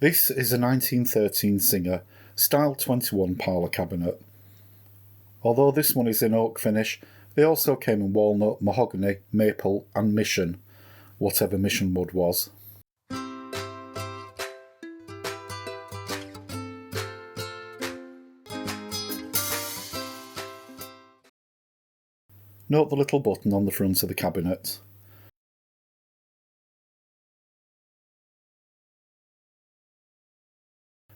This is a 1913 Singer Style 21 parlour cabinet. Although this one is in oak finish, they also came in walnut, mahogany, maple and mission, whatever mission wood was. Note the little button on the front of the cabinet.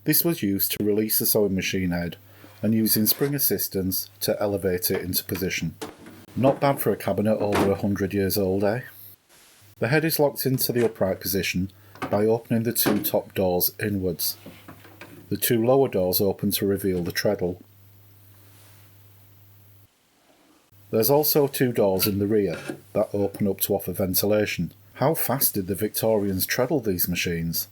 This was used to release the sewing machine head and using spring assistance to elevate it into position. Not bad for a cabinet over 100 years old, eh? The head is locked into the upright position by opening the two top doors inwards. The two lower doors open to reveal the treadle. There's also two doors in the rear that open up to offer ventilation. How fast did the Victorians treadle these machines?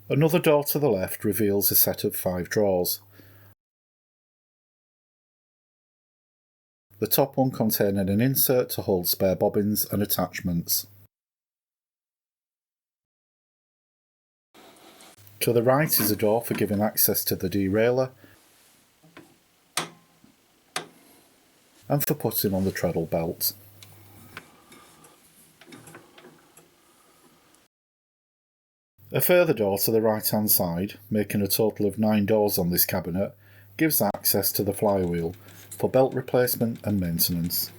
Another door to the left reveals a set of 5 drawers. The top one containing an insert to hold spare bobbins and attachments. To the right is a door for giving access to the derailleur and for putting on the treadle belt. A further door to the right hand side, making a total of 9 doors on this cabinet, gives access to the flywheel for belt replacement and maintenance.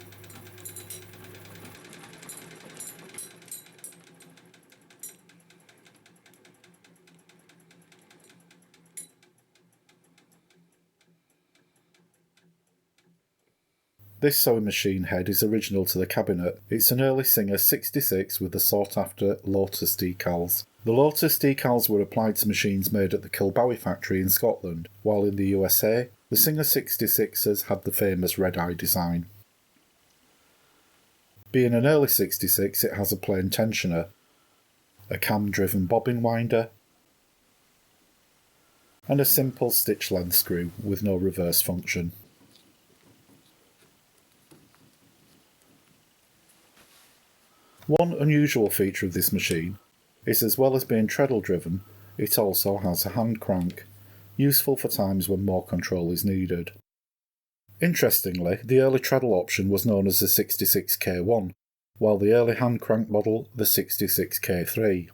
This sewing machine head is original to the cabinet. It's an early Singer 66 with the sought after Lotus decals. The Lotus decals were applied to machines made at the Kilbowie factory in Scotland, while in the USA, the Singer 66s had the famous red eye design. Being an early 66, it has a plain tensioner, a cam-driven bobbin winder, and a simple stitch length screw with no reverse function. One unusual feature of this machine is, as well as being treadle driven, it also has a hand crank, useful for times when more control is needed. Interestingly, the early treadle option was known as the 66K1, while the early hand crank model the 66K3.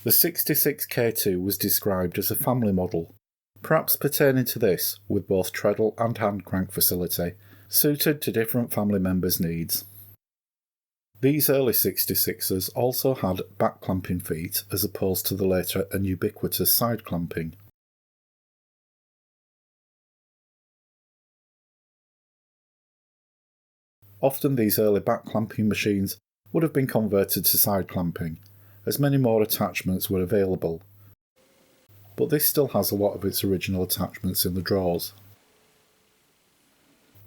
The 66K2 was described as a family model, perhaps pertaining to this, with both treadle and hand crank facility, suited to different family members' needs. These early 66s also had back clamping feet as opposed to the later and ubiquitous side clamping. Often these early back clamping machines would have been converted to side clamping, as many more attachments were available, but this still has a lot of its original attachments in the drawers.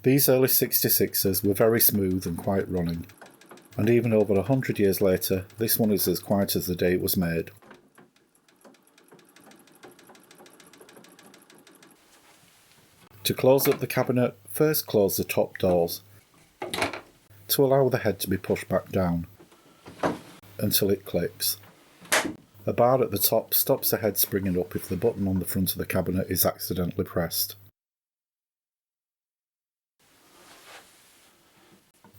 These early 66s were very smooth and quiet running, and even over 100 years later, this one is as quiet as the day it was made. To close up the cabinet, first close the top doors to allow the head to be pushed back down until it clicks. A bar at the top stops the head springing up if the button on the front of the cabinet is accidentally pressed.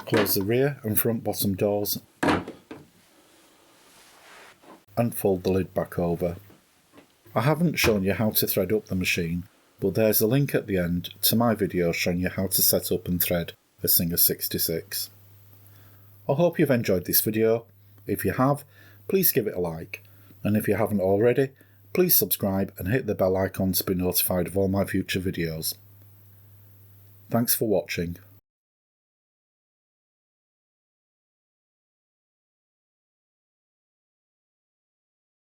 Close the rear and front bottom doors and fold the lid back over. I haven't shown you how to thread up the machine, but there's a link at the end to my video showing you how to set up and thread a Singer 66. I hope you've enjoyed this video. If you have, please give it a like, and if you haven't already, please subscribe and hit the bell icon to be notified of all my future videos. Thanks for watching.